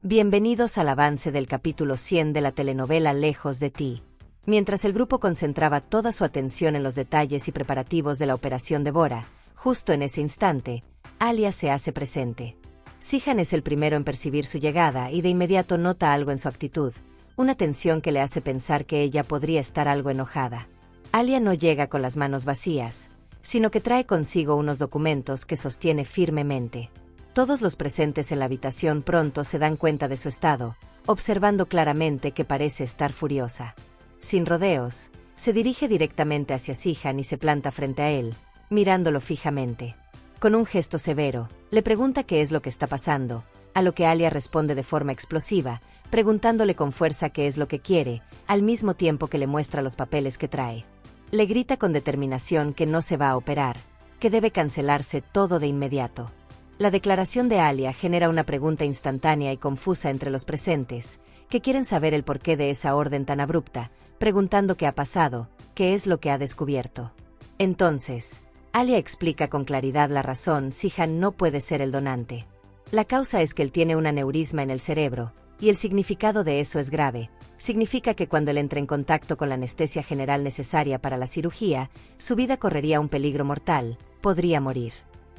Bienvenidos al avance del capítulo 100 de la telenovela Lejos de ti. Mientras el grupo concentraba toda su atención en los detalles y preparativos de la operación Devora, justo en ese instante, Alia se hace presente. Sihan es el primero en percibir su llegada y de inmediato nota algo en su actitud, una tensión que le hace pensar que ella podría estar algo enojada. Alia no llega con las manos vacías, sino que trae consigo unos documentos que sostiene firmemente. Todos los presentes en la habitación pronto se dan cuenta de su estado, observando claramente que parece estar furiosa. Sin rodeos, se dirige directamente hacia Sihan y se planta frente a él, mirándolo fijamente. Con un gesto severo, le pregunta qué es lo que está pasando, a lo que Alia responde de forma explosiva, preguntándole con fuerza qué es lo que quiere, al mismo tiempo que le muestra los papeles que trae. Le grita con determinación que no se va a operar, que debe cancelarse todo de inmediato. La declaración de Alia genera una pregunta instantánea y confusa entre los presentes, que quieren saber el porqué de esa orden tan abrupta, preguntando qué ha pasado, qué es lo que ha descubierto. Entonces, Alia explica con claridad la razón: Sihan no puede ser el donante. La causa es que él tiene un aneurisma en el cerebro, y el significado de eso es grave. Significa que cuando él entre en contacto con la anestesia general necesaria para la cirugía, su vida correría un peligro mortal, podría morir.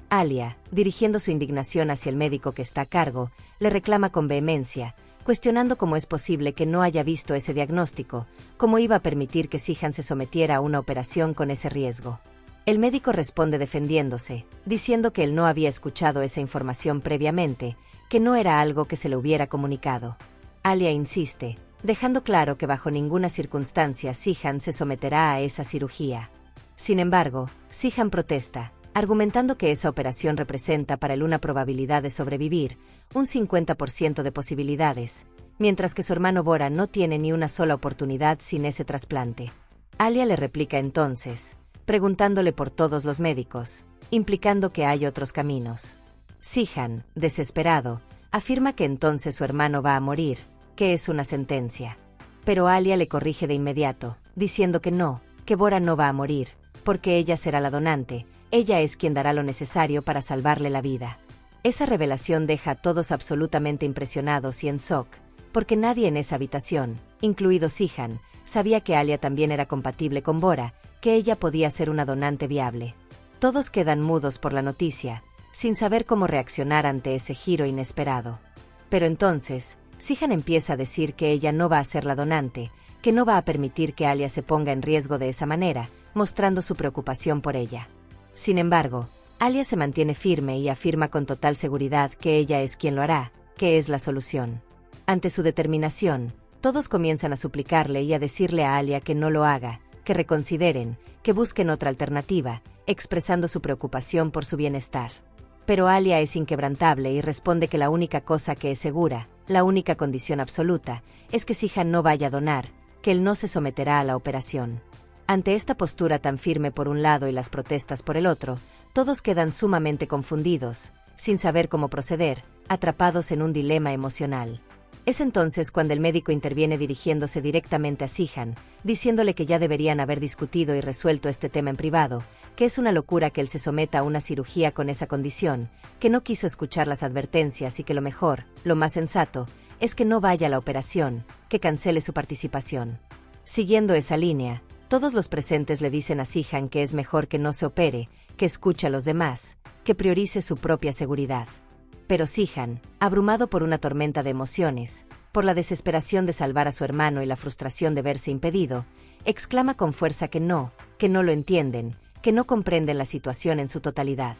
Alia, dirigiendo su indignación hacia el médico que está a cargo, le reclama con vehemencia, cuestionando cómo es posible que no haya visto ese diagnóstico, cómo iba a permitir que Sihan se sometiera a una operación con ese riesgo. El médico responde defendiéndose, diciendo que él no había escuchado esa información previamente, que no era algo que se le hubiera comunicado. Alia insiste, dejando claro que bajo ninguna circunstancia Sihan se someterá a esa cirugía. Sin embargo, Sihan protesta, argumentando que esa operación representa para él una probabilidad de sobrevivir, un 50% de posibilidades, mientras que su hermano Bora no tiene ni una sola oportunidad sin ese trasplante. Alia le replica entonces, preguntándole por todos los médicos, implicando que hay otros caminos. Sihan, desesperado, afirma que entonces su hermano va a morir, que es una sentencia. Pero Alia le corrige de inmediato, diciendo que no, que Bora no va a morir, porque ella será la donante. Ella es quien dará lo necesario para salvarle la vida. Esa revelación deja a todos absolutamente impresionados y en shock, porque nadie en esa habitación, incluido Sihan, sabía que Alia también era compatible con Bora, que ella podía ser una donante viable. Todos quedan mudos por la noticia, sin saber cómo reaccionar ante ese giro inesperado. Pero entonces, Sihan empieza a decir que ella no va a ser la donante, que no va a permitir que Alia se ponga en riesgo de esa manera, mostrando su preocupación por ella. Sin embargo, Alia se mantiene firme y afirma con total seguridad que ella es quien lo hará, que es la solución. Ante su determinación, todos comienzan a suplicarle y a decirle a Alia que no lo haga, que reconsideren, que busquen otra alternativa, expresando su preocupación por su bienestar. Pero Alia es inquebrantable y responde que la única cosa que es segura, la única condición absoluta, es que Sihan no vaya a donar, que él no se someterá a la operación. Ante esta postura tan firme por un lado y las protestas por el otro, todos quedan sumamente confundidos, sin saber cómo proceder, atrapados en un dilema emocional. Es entonces cuando el médico interviene dirigiéndose directamente a Sihan, diciéndole que ya deberían haber discutido y resuelto este tema en privado, que es una locura que él se someta a una cirugía con esa condición, que no quiso escuchar las advertencias y que lo mejor, lo más sensato, es que no vaya a la operación, que cancele su participación. Siguiendo esa línea, todos los presentes le dicen a Sihan que es mejor que no se opere, que escuche a los demás, que priorice su propia seguridad. Pero Sihan, abrumado por una tormenta de emociones, por la desesperación de salvar a su hermano y la frustración de verse impedido, exclama con fuerza que no lo entienden, que no comprenden la situación en su totalidad.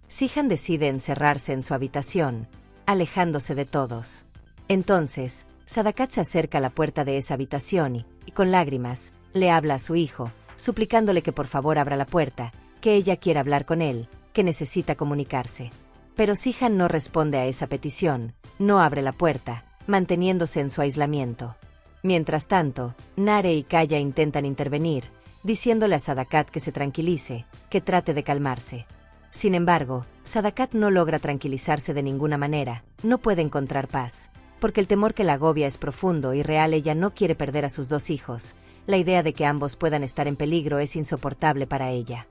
Sihan decide encerrarse en su habitación, alejándose de todos. Entonces, Sadakat se acerca a la puerta de esa habitación y con lágrimas, le habla a su hijo, suplicándole que por favor abra la puerta, que ella quiere hablar con él, que necesita comunicarse. Pero Sihan no responde a esa petición, no abre la puerta, manteniéndose en su aislamiento. Mientras tanto, Nare y Kaya intentan intervenir, diciéndole a Sadakat que se tranquilice, que trate de calmarse. Sin embargo, Sadakat no logra tranquilizarse de ninguna manera, no puede encontrar paz, porque el temor que la agobia es profundo y real. Ella no quiere perder a sus dos hijos, la idea de que ambos puedan estar en peligro es insoportable para ella.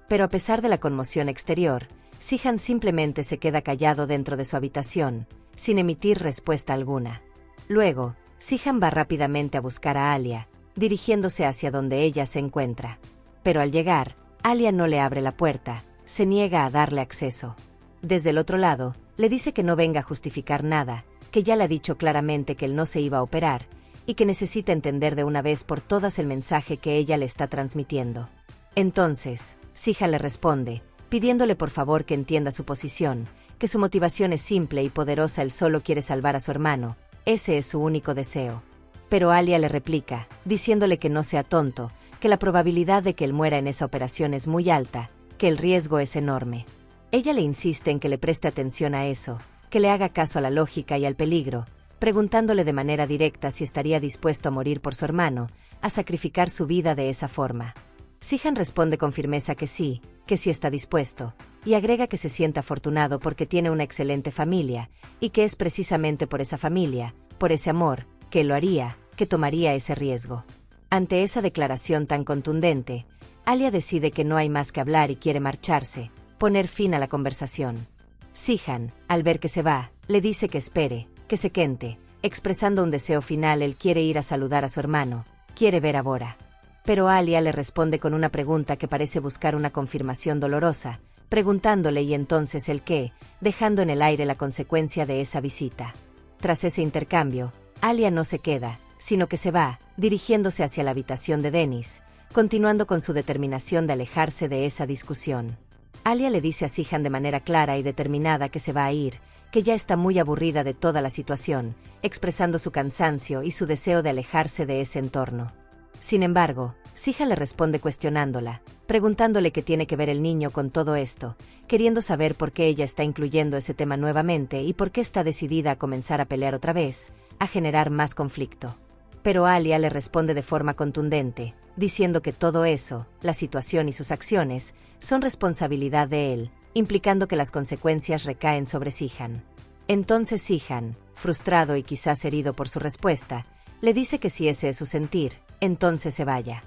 Pero a pesar de la conmoción exterior, Sihan simplemente se queda callado dentro de su habitación, sin emitir respuesta alguna. Luego, Sihan va rápidamente a buscar a Alia, dirigiéndose hacia donde ella se encuentra. Pero al llegar, Alia no le abre la puerta, se niega a darle acceso. Desde el otro lado, le dice que no venga a justificar nada, que ya le ha dicho claramente que él no se iba a operar, y que necesita entender de una vez por todas el mensaje que ella le está transmitiendo. Entonces, Sihan le responde, pidiéndole por favor que entienda su posición, que su motivación es simple y poderosa, él solo quiere salvar a su hermano, ese es su único deseo. Pero Alia le replica, diciéndole que no sea tonto, que la probabilidad de que él muera en esa operación es muy alta, que el riesgo es enorme. Ella le insiste en que le preste atención a eso, que le haga caso a la lógica y al peligro, preguntándole de manera directa si estaría dispuesto a morir por su hermano, a sacrificar su vida de esa forma. Sihan responde con firmeza que sí está dispuesto, y agrega que se siente afortunado porque tiene una excelente familia, y que es precisamente por esa familia, por ese amor, que lo haría, que tomaría ese riesgo. Ante esa declaración tan contundente, Alia decide que no hay más que hablar y quiere marcharse, poner fin a la conversación. Sihan, al ver que se va, le dice que espere, que se quente, expresando un deseo final. Él quiere ir a saludar a su hermano, quiere ver a Bora. Pero Alia le responde con una pregunta que parece buscar una confirmación dolorosa, preguntándole y entonces el qué, dejando en el aire la consecuencia de esa visita. Tras ese intercambio, Alia no se queda, sino que se va, dirigiéndose hacia la habitación de Dennis, continuando con su determinación de alejarse de esa discusión. Alia le dice a Sihan de manera clara y determinada que se va a ir, que ya está muy aburrida de toda la situación, expresando su cansancio y su deseo de alejarse de ese entorno. Sin embargo, Sihan le responde cuestionándola, preguntándole qué tiene que ver el niño con todo esto, queriendo saber por qué ella está incluyendo ese tema nuevamente y por qué está decidida a comenzar a pelear otra vez, a generar más conflicto. Pero Alia le responde de forma contundente, diciendo que todo eso, la situación y sus acciones, son responsabilidad de él, implicando que las consecuencias recaen sobre Sihan. Entonces Sihan, frustrado y quizás herido por su respuesta, le dice que si ese es su sentir, entonces se vaya.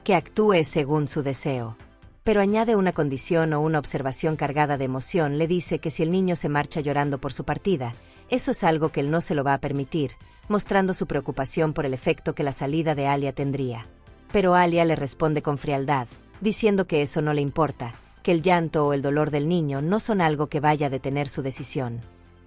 Que actúe según su deseo. Pero añade una condición o una observación cargada de emoción. Le dice que si el niño se marcha llorando por su partida, eso es algo que él no se lo va a permitir, mostrando su preocupación por el efecto que la salida de Alia tendría. Pero Alia le responde con frialdad, diciendo que eso no le importa, que el llanto o el dolor del niño no son algo que vaya a detener su decisión.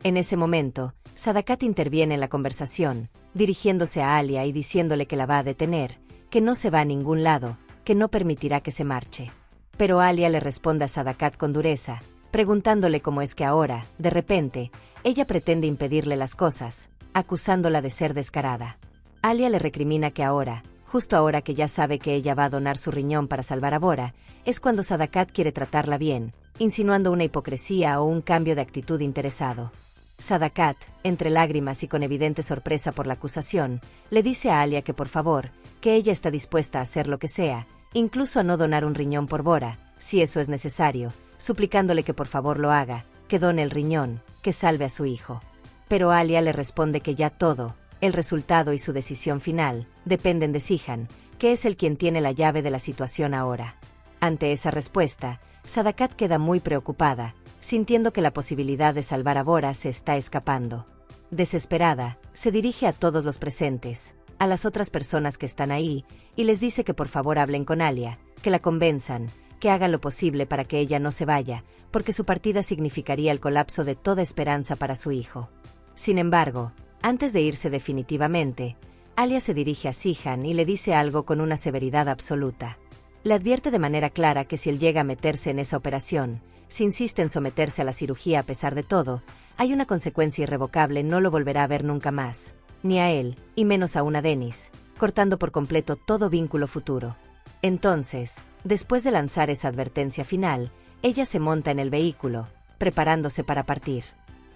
En ese momento, Sadakat interviene en la conversación, dirigiéndose a Alia y diciéndole que la va a detener, que no se va a ningún lado, que no permitirá que se marche. Pero Alia le responde a Sadakat con dureza, preguntándole cómo es que ahora, de repente, ella pretende impedirle las cosas, acusándola de ser descarada. Alia le recrimina que ahora, justo ahora que ya sabe que ella va a donar su riñón para salvar a Bora, es cuando Sadakat quiere tratarla bien, insinuando una hipocresía o un cambio de actitud interesado. Sadakat, entre lágrimas y con evidente sorpresa por la acusación, le dice a Alia que por favor, que ella está dispuesta a hacer lo que sea, incluso a no donar un riñón por Bora, si eso es necesario, suplicándole que por favor lo haga, que done el riñón, que salve a su hijo. Pero Alia le responde que ya todo, el resultado y su decisión final, dependen de Sihan, que es el quien tiene la llave de la situación ahora. Ante esa respuesta, Sadakat queda muy preocupada, sintiendo que la posibilidad de salvar a Bora se está escapando. Desesperada, se dirige a todos los presentes, a las otras personas que están ahí, y les dice que por favor hablen con Alia, que la convenzan, que hagan lo posible para que ella no se vaya, porque su partida significaría el colapso de toda esperanza para su hijo. Sin embargo, antes de irse definitivamente, Alia se dirige a Sihan y le dice algo con una severidad absoluta. Le advierte de manera clara que si él llega a meterse en esa operación, si insiste en someterse a la cirugía a pesar de todo, hay una consecuencia irrevocable, no lo volverá a ver nunca más, ni a él, y menos aún a Dennis, cortando por completo todo vínculo futuro. Entonces, después de lanzar esa advertencia final, ella se monta en el vehículo, preparándose para partir.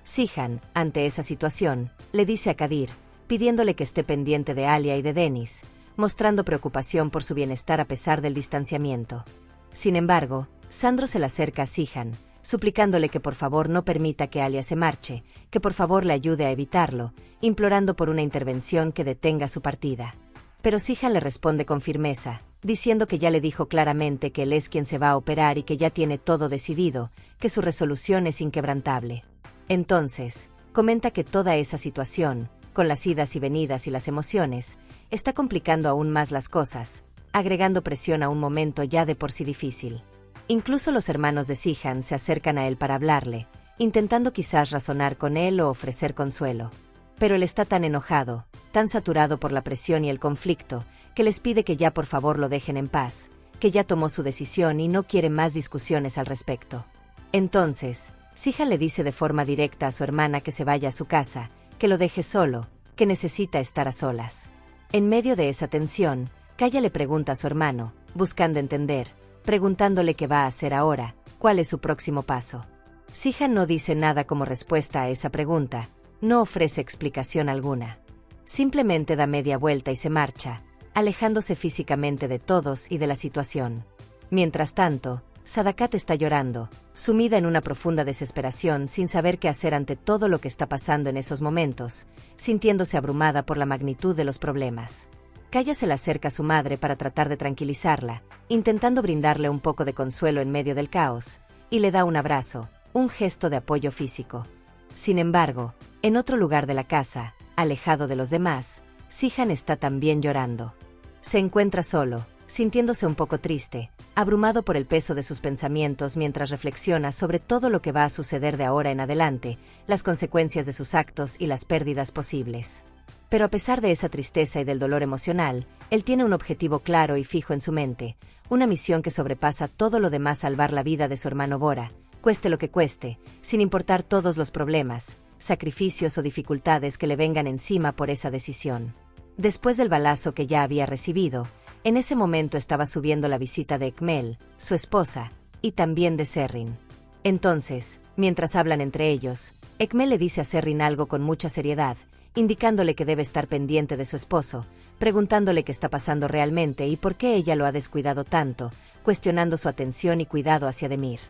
Sihan, ante esa situación, le dice a Kadir, pidiéndole que esté pendiente de Alia y de Dennis, mostrando preocupación por su bienestar a pesar del distanciamiento. Sin embargo, Sandro se le acerca a Sihan, suplicándole que por favor no permita que Alia se marche, que por favor le ayude a evitarlo, implorando por una intervención que detenga su partida. Pero Sihan le responde con firmeza, diciendo que ya le dijo claramente que él es quien se va a operar y que ya tiene todo decidido, que su resolución es inquebrantable. Entonces, comenta que toda esa situación, con las idas y venidas y las emociones, está complicando aún más las cosas, agregando presión a un momento ya de por sí difícil. Incluso los hermanos de Sihan se acercan a él para hablarle, intentando quizás razonar con él o ofrecer consuelo. Pero él está tan enojado, tan saturado por la presión y el conflicto, que les pide que ya por favor lo dejen en paz, que ya tomó su decisión y no quiere más discusiones al respecto. Entonces, Sihan le dice de forma directa a su hermana que se vaya a su casa, que lo deje solo, que necesita estar a solas. En medio de esa tensión, Kaya le pregunta a su hermano, buscando entender, preguntándole qué va a hacer ahora, cuál es su próximo paso. Sihan no dice nada como respuesta a esa pregunta, no ofrece explicación alguna. Simplemente da media vuelta y se marcha, alejándose físicamente de todos y de la situación. Mientras tanto, Sadakat está llorando, sumida en una profunda desesperación sin saber qué hacer ante todo lo que está pasando en esos momentos, sintiéndose abrumada por la magnitud de los problemas. Kaya se le acerca a su madre para tratar de tranquilizarla, intentando brindarle un poco de consuelo en medio del caos, y le da un abrazo, un gesto de apoyo físico. Sin embargo, en otro lugar de la casa, alejado de los demás, Sihan está también llorando. Se encuentra solo, sintiéndose un poco triste, abrumado por el peso de sus pensamientos mientras reflexiona sobre todo lo que va a suceder de ahora en adelante, las consecuencias de sus actos y las pérdidas posibles. Pero a pesar de esa tristeza y del dolor emocional, él tiene un objetivo claro y fijo en su mente, una misión que sobrepasa todo lo demás: salvar la vida de su hermano Bora, cueste lo que cueste, sin importar todos los problemas, sacrificios o dificultades que le vengan encima por esa decisión. Después del balazo que ya había recibido, en ese momento estaba subiendo la visita de Ekmel, su esposa, y también de Serrin. Entonces, mientras hablan entre ellos, Ekmel le dice a Serrin algo con mucha seriedad, indicándole que debe estar pendiente de su esposo, preguntándole qué está pasando realmente y por qué ella lo ha descuidado tanto, cuestionando su atención y cuidado hacia Demir.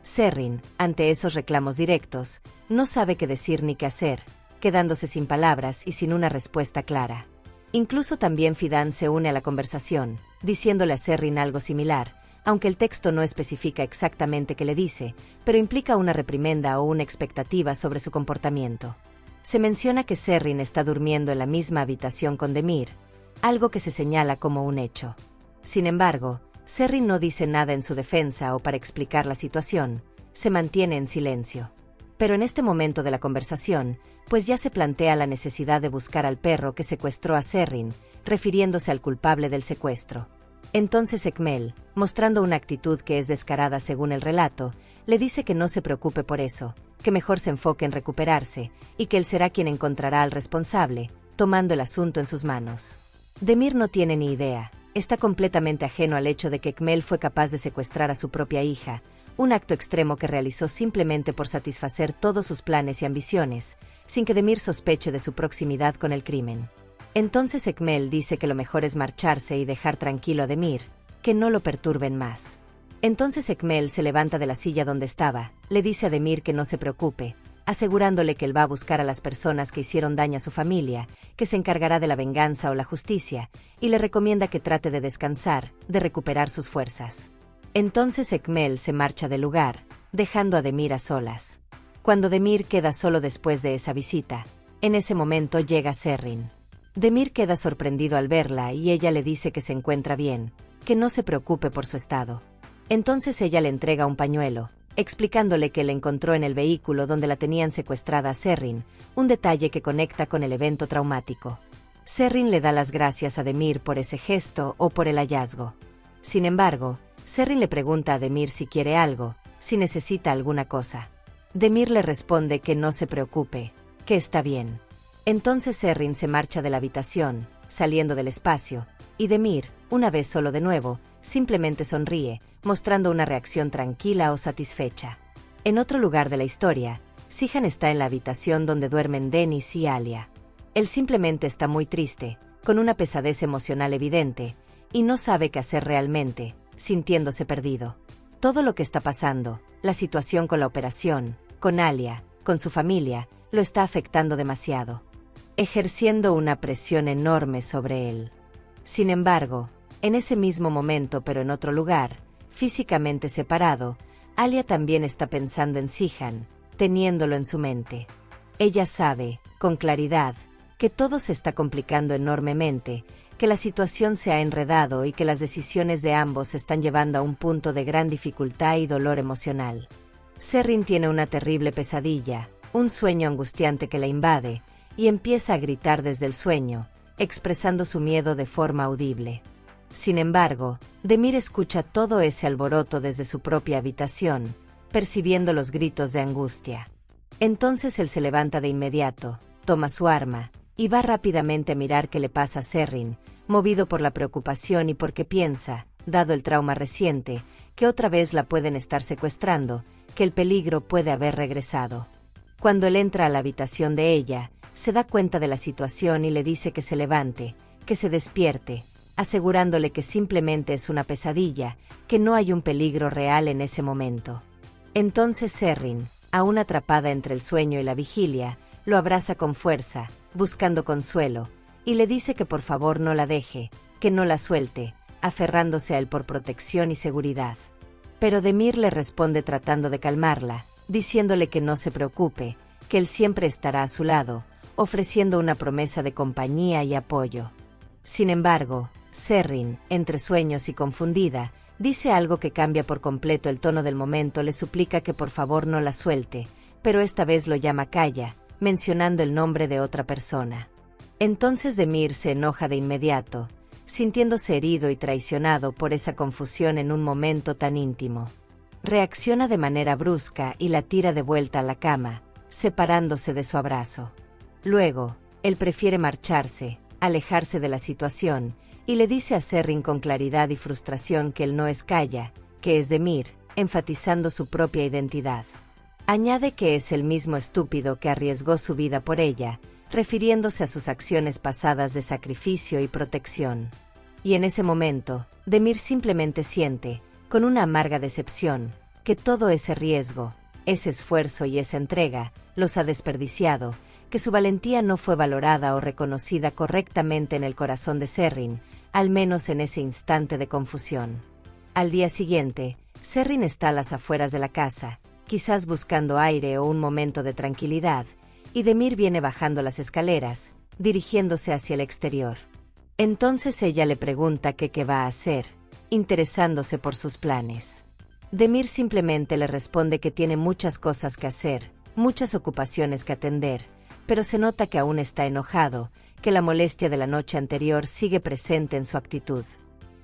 Serrin, ante esos reclamos directos, no sabe qué decir ni qué hacer, quedándose sin palabras y sin una respuesta clara. Incluso también Fidan se une a la conversación, diciéndole a Serrin algo similar, aunque el texto no especifica exactamente qué le dice, pero implica una reprimenda o una expectativa sobre su comportamiento. Se menciona que Serrin está durmiendo en la misma habitación con Demir, algo que se señala como un hecho. Sin embargo, Serrin no dice nada en su defensa o para explicar la situación, se mantiene en silencio. Pero en este momento de la conversación, pues ya se plantea la necesidad de buscar al perro que secuestró a Serrin, refiriéndose al culpable del secuestro. Entonces Ekmel, mostrando una actitud que es descarada según el relato, le dice que no se preocupe por eso, que mejor se enfoque en recuperarse, y que él será quien encontrará al responsable, tomando el asunto en sus manos. Demir no tiene ni idea, está completamente ajeno al hecho de que Ekmel fue capaz de secuestrar a su propia hija, un acto extremo que realizó simplemente por satisfacer todos sus planes y ambiciones, sin que Demir sospeche de su proximidad con el crimen. Entonces Ekmel dice que lo mejor es marcharse y dejar tranquilo a Demir, que no lo perturben más. Entonces Ekmel se levanta de la silla donde estaba, le dice a Demir que no se preocupe, asegurándole que él va a buscar a las personas que hicieron daño a su familia, que se encargará de la venganza o la justicia, y le recomienda que trate de descansar, de recuperar sus fuerzas. Entonces Ekmel se marcha del lugar, dejando a Demir a solas. Cuando Demir queda solo después de esa visita, en ese momento llega Serrin. Demir queda sorprendido al verla y ella le dice que se encuentra bien, que no se preocupe por su estado. Entonces ella le entrega un pañuelo, explicándole que le encontró en el vehículo donde la tenían secuestrada a Serrin, un detalle que conecta con el evento traumático. Serrin le da las gracias a Demir por ese gesto o por el hallazgo. Sin embargo, Serrin le pregunta a Demir si quiere algo, si necesita alguna cosa. Demir le responde que no se preocupe, que está bien. Entonces Serrin se marcha de la habitación, saliendo del espacio, y Demir, una vez solo de nuevo, simplemente sonríe, mostrando una reacción tranquila o satisfecha. En otro lugar de la historia, Sihan está en la habitación donde duermen Dennis y Alia. Él simplemente está muy triste, con una pesadez emocional evidente, y no sabe qué hacer realmente, sintiéndose perdido. Todo lo que está pasando, la situación con la operación, con Alia, con su familia, lo está afectando demasiado, ejerciendo una presión enorme sobre él. Sin embargo, en ese mismo momento pero en otro lugar, físicamente separado, Alia también está pensando en Sihan, teniéndolo en su mente. Ella sabe, con claridad, que todo se está complicando enormemente, que la situación se ha enredado y que las decisiones de ambos se están llevando a un punto de gran dificultad y dolor emocional. Serrin tiene una terrible pesadilla, un sueño angustiante que la invade, y empieza a gritar desde el sueño, expresando su miedo de forma audible. Sin embargo, Demir escucha todo ese alboroto desde su propia habitación, percibiendo los gritos de angustia. Entonces él se levanta de inmediato, toma su arma, y va rápidamente a mirar qué le pasa a Serrin, movido por la preocupación y porque piensa, dado el trauma reciente, que otra vez la pueden estar secuestrando, que el peligro puede haber regresado. Cuando él entra a la habitación de ella, se da cuenta de la situación y le dice que se levante, que se despierte, asegurándole que simplemente es una pesadilla, que no hay un peligro real en ese momento. Entonces Serrin, aún atrapada entre el sueño y la vigilia, lo abraza con fuerza, buscando consuelo, y le dice que por favor no la deje, que no la suelte, aferrándose a él por protección y seguridad. Pero Demir le responde tratando de calmarla, diciéndole que no se preocupe, que él siempre estará a su lado, ofreciendo una promesa de compañía y apoyo. Sin embargo, Serrin, entre sueños y confundida, dice algo que cambia por completo el tono del momento, le suplica que por favor no la suelte, pero esta vez lo llama Kaya, mencionando el nombre de otra persona. Entonces Demir se enoja de inmediato, sintiéndose herido y traicionado por esa confusión en un momento tan íntimo. Reacciona de manera brusca y la tira de vuelta a la cama, separándose de su abrazo. Luego, él prefiere marcharse, alejarse de la situación, y le dice a Serrin con claridad y frustración que él no es Kaya, que es Demir, enfatizando su propia identidad. Añade que es el mismo estúpido que arriesgó su vida por ella, refiriéndose a sus acciones pasadas de sacrificio y protección. Y en ese momento, Demir simplemente siente, con una amarga decepción, que todo ese riesgo, ese esfuerzo y esa entrega, los ha desperdiciado, que su valentía no fue valorada o reconocida correctamente en el corazón de Serrin, al menos en ese instante de confusión. Al día siguiente, Serrin está a las afueras de la casa, quizás buscando aire o un momento de tranquilidad, y Demir viene bajando las escaleras, dirigiéndose hacia el exterior. Entonces ella le pregunta que qué va a hacer, interesándose por sus planes. Demir simplemente le responde que tiene muchas cosas que hacer, muchas ocupaciones que atender, pero se nota que aún está enojado, que la molestia de la noche anterior sigue presente en su actitud.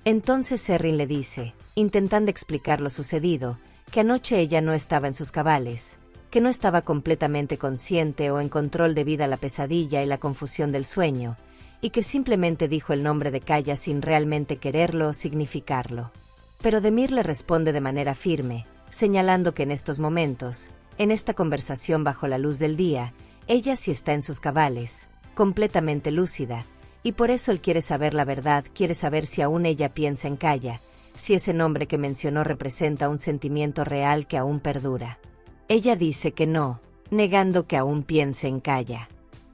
Entonces Serrin le dice, intentando explicar lo sucedido, que anoche ella no estaba en sus cabales, que no estaba completamente consciente o en control debido a la pesadilla y la confusión del sueño, y que simplemente dijo el nombre de Kaya sin realmente quererlo o significarlo. Pero Demir le responde de manera firme, señalando que en estos momentos, en esta conversación bajo la luz del día, ella sí está en sus cabales, completamente lúcida, y por eso él quiere saber la verdad, quiere saber si aún ella piensa en Kaya, si ese nombre que mencionó representa un sentimiento real que aún perdura. Ella dice que no, negando que aún piense en Kaya.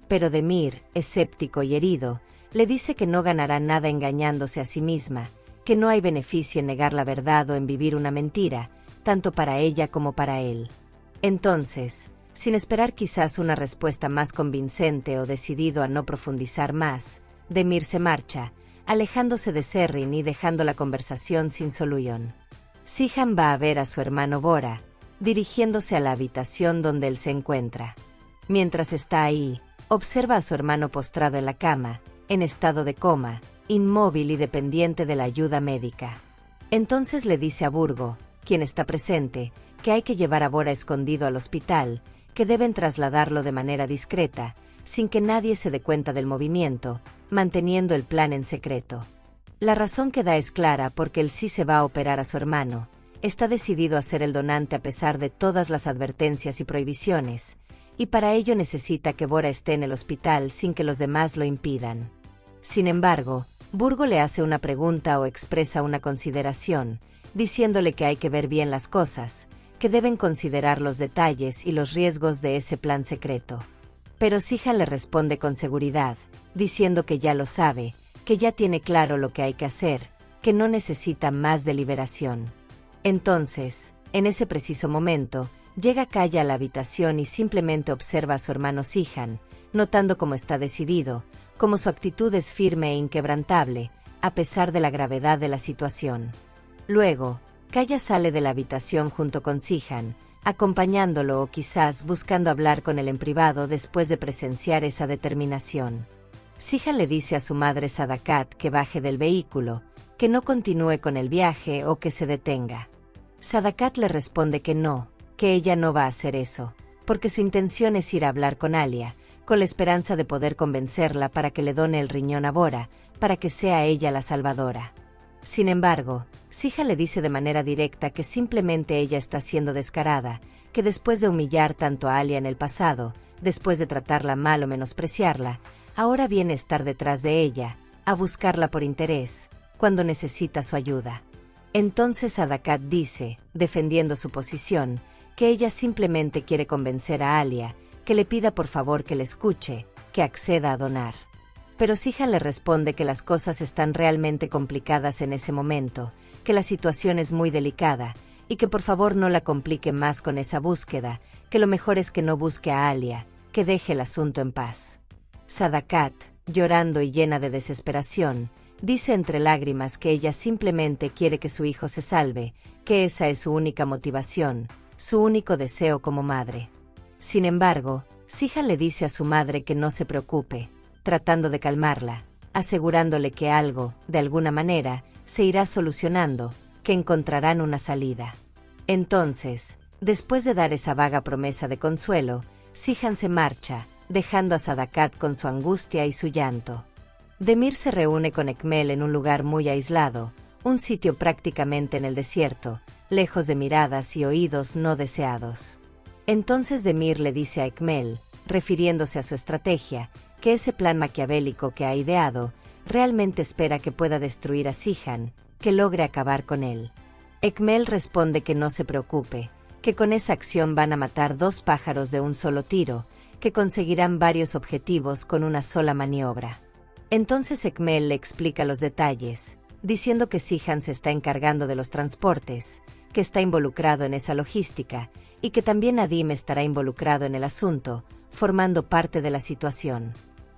Pero Demir, escéptico y herido, le dice que no ganará nada engañándose a sí misma, que no hay beneficio en negar la verdad o en vivir una mentira, tanto para ella como para él. Entonces, sin esperar quizás una respuesta más convincente o decidido a no profundizar más, Demir se marcha, alejándose de Serrin y dejando la conversación sin solución. Sihan va a ver a su hermano Bora, dirigiéndose a la habitación donde él se encuentra. Mientras está ahí, observa a su hermano postrado en la cama, en estado de coma, inmóvil y dependiente de la ayuda médica. Entonces le dice a Burgo, quien está presente, que hay que llevar a Bora escondido al hospital, que deben trasladarlo de manera discreta, sin que nadie se dé cuenta del movimiento, manteniendo el plan en secreto. La razón que da es clara porque él sí se va a operar a su hermano, está decidido a ser el donante a pesar de todas las advertencias y prohibiciones, y para ello necesita que Bora esté en el hospital sin que los demás lo impidan. Sin embargo, Burgo le hace una pregunta o expresa una consideración, diciéndole que hay que ver bien las cosas, que deben considerar los detalles y los riesgos de ese plan secreto. Pero Sihan le responde con seguridad, diciendo que ya lo sabe, que ya tiene claro lo que hay que hacer, que no necesita más deliberación. Entonces, en ese preciso momento, llega Kaya a la habitación y simplemente observa a su hermano Sihan, notando cómo está decidido, cómo su actitud es firme e inquebrantable, a pesar de la gravedad de la situación. Luego, Kaya sale de la habitación junto con Sihan, acompañándolo o quizás buscando hablar con él en privado después de presenciar esa determinación. Sihan le dice a su madre Sadakat que baje del vehículo, que no continúe con el viaje o que se detenga. Sadakat le responde que no, que ella no va a hacer eso, porque su intención es ir a hablar con Alia, con la esperanza de poder convencerla para que le done el riñón a Bora, para que sea ella la salvadora. Sin embargo, Sihan le dice de manera directa que simplemente ella está siendo descarada, que después de humillar tanto a Alia en el pasado, después de tratarla mal o menospreciarla, ahora viene a estar detrás de ella, a buscarla por interés, cuando necesita su ayuda. Entonces Sadakat dice, defendiendo su posición, que ella simplemente quiere convencer a Alia, que le pida por favor que le escuche, que acceda a donar. Pero Sihan le responde que las cosas están realmente complicadas en ese momento, que la situación es muy delicada, y que por favor no la complique más con esa búsqueda, que lo mejor es que no busque a Alia, que deje el asunto en paz. Sadakat, llorando y llena de desesperación, dice entre lágrimas que ella simplemente quiere que su hijo se salve, que esa es su única motivación, su único deseo como madre. Sin embargo, Sihan le dice a su madre que no se preocupe, tratando de calmarla, asegurándole que algo, de alguna manera, se irá solucionando, que encontrarán una salida. Entonces, después de dar esa vaga promesa de consuelo, Sihan se marcha, dejando a Sadakat con su angustia y su llanto. Demir se reúne con Ekmel en un lugar muy aislado, un sitio prácticamente en el desierto, lejos de miradas y oídos no deseados. Entonces Demir le dice a Ekmel, refiriéndose a su estrategia, que ese plan maquiavélico que ha ideado, realmente espera que pueda destruir a Sihan, que logre acabar con él. Ekmel responde que no se preocupe, que con esa acción van a matar 2 pájaros de un solo tiro, que conseguirán varios objetivos con una sola maniobra. Entonces Ekmel le explica los detalles, diciendo que Sihan se está encargando de los transportes, que está involucrado en esa logística, y que también Nadim estará involucrado en el asunto, formando parte de la situación.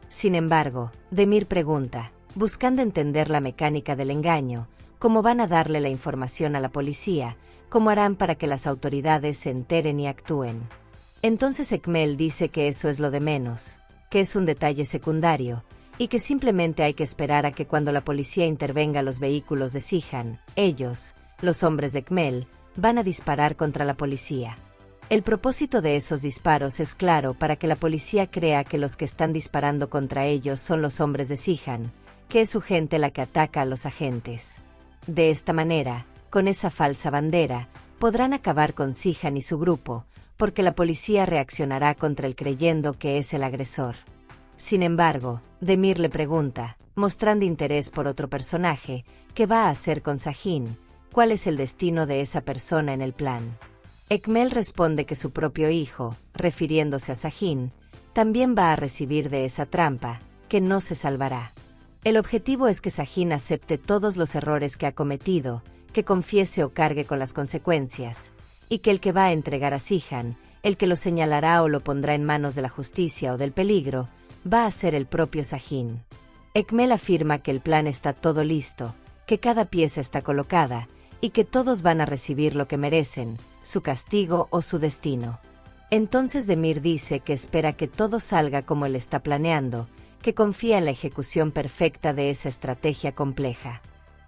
Sin embargo, Demir pregunta, buscando entender la mecánica del engaño, cómo van a darle la información a la policía, cómo harán para que las autoridades se enteren y actúen. Entonces Ekmel dice que eso es lo de menos, que es un detalle secundario, y que simplemente hay que esperar a que cuando la policía intervenga los vehículos de Sihan, ellos, los hombres de Ekmel, van a disparar contra la policía. El propósito de esos disparos es claro para que la policía crea que los que están disparando contra ellos son los hombres de Sihan, que es su gente la que ataca a los agentes. De esta manera, con esa falsa bandera, podrán acabar con Sihan y su grupo, porque la policía reaccionará contra él creyendo que es el agresor. Sin embargo, Demir le pregunta, mostrando interés por otro personaje, ¿qué va a hacer con Sahin? ¿Cuál es el destino de esa persona en el plan? Ekmel responde que su propio hijo, refiriéndose a Sahin, también va a recibir de esa trampa, que no se salvará. El objetivo es que Sahin acepte todos los errores que ha cometido, que confiese o cargue con las consecuencias, y que el que va a entregar a Sihan, el que lo señalará o lo pondrá en manos de la justicia o del peligro, va a ser el propio Sahin. Ekmel afirma que el plan está todo listo, que cada pieza está colocada, y que todos van a recibir lo que merecen, su castigo o su destino. Entonces Demir dice que espera que todo salga como él está planeando, que confía en la ejecución perfecta de esa estrategia compleja.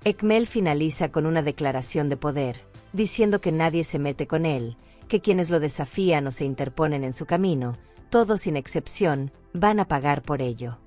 Ekmel finaliza con una declaración de poder, diciendo que nadie se mete con él, que quienes lo desafían o se interponen en su camino, todos sin excepción, van a pagar por ello.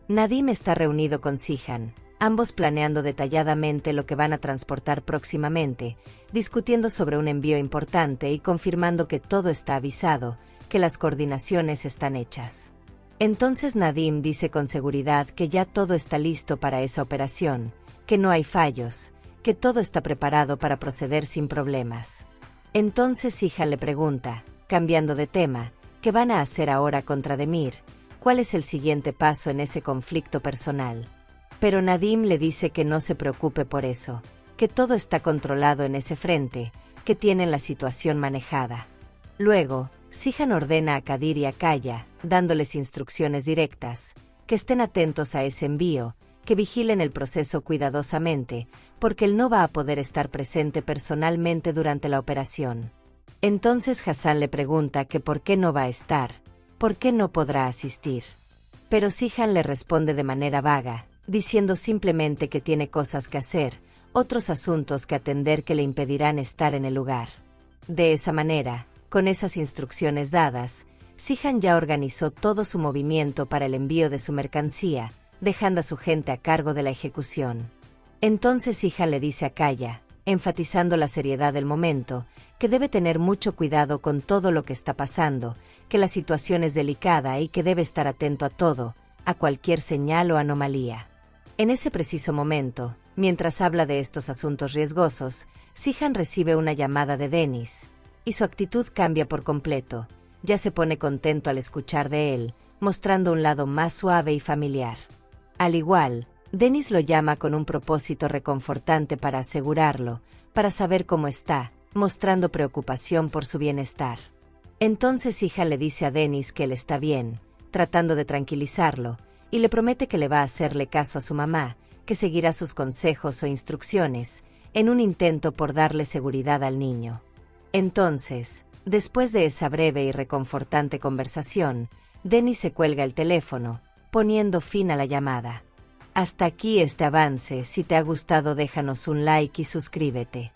Nadim está reunido con Sihan, ambos planeando detalladamente lo que van a transportar próximamente, discutiendo sobre un envío importante y confirmando que todo está avisado, que las coordinaciones están hechas. Entonces Nadim dice con seguridad que ya todo está listo para esa operación, que no hay fallos, que todo está preparado para proceder sin problemas. Entonces Sihan le pregunta, cambiando de tema, ¿qué van a hacer ahora contra Demir? ¿Cuál es el siguiente paso en ese conflicto personal? Pero Nadim le dice que no se preocupe por eso, que todo está controlado en ese frente, que tienen la situación manejada. Luego, Sihan ordena a Kadir y a Kaya, dándoles instrucciones directas, que estén atentos a ese envío, que vigilen el proceso cuidadosamente, porque él no va a poder estar presente personalmente durante la operación. Entonces Hassan le pregunta que por qué no va a estar, por qué no podrá asistir. Pero Sihan le responde de manera vaga, diciendo simplemente que tiene cosas que hacer, otros asuntos que atender que le impedirán estar en el lugar. De esa manera, con esas instrucciones dadas, Sihan ya organizó todo su movimiento para el envío de su mercancía, dejando a su gente a cargo de la ejecución. Entonces Sihan le dice a Kaya, enfatizando la seriedad del momento, que debe tener mucho cuidado con todo lo que está pasando, que la situación es delicada y que debe estar atento a todo, a cualquier señal o anomalía. En ese preciso momento, mientras habla de estos asuntos riesgosos, Sihan recibe una llamada de Dennis, y su actitud cambia por completo. Ya se pone contento al escuchar de él, mostrando un lado más suave y familiar. Al igual, Dennis lo llama con un propósito reconfortante para asegurarlo, para saber cómo está, mostrando preocupación por su bienestar. Entonces Sihan le dice a Dennis que él está bien, tratando de tranquilizarlo, y le promete que le va a hacerle caso a su mamá, que seguirá sus consejos o instrucciones, en un intento por darle seguridad al niño. Entonces, después de esa breve y reconfortante conversación, Dennis se cuelga el teléfono, poniendo fin a la llamada. Hasta aquí este avance. Si te ha gustado, déjanos un like y suscríbete.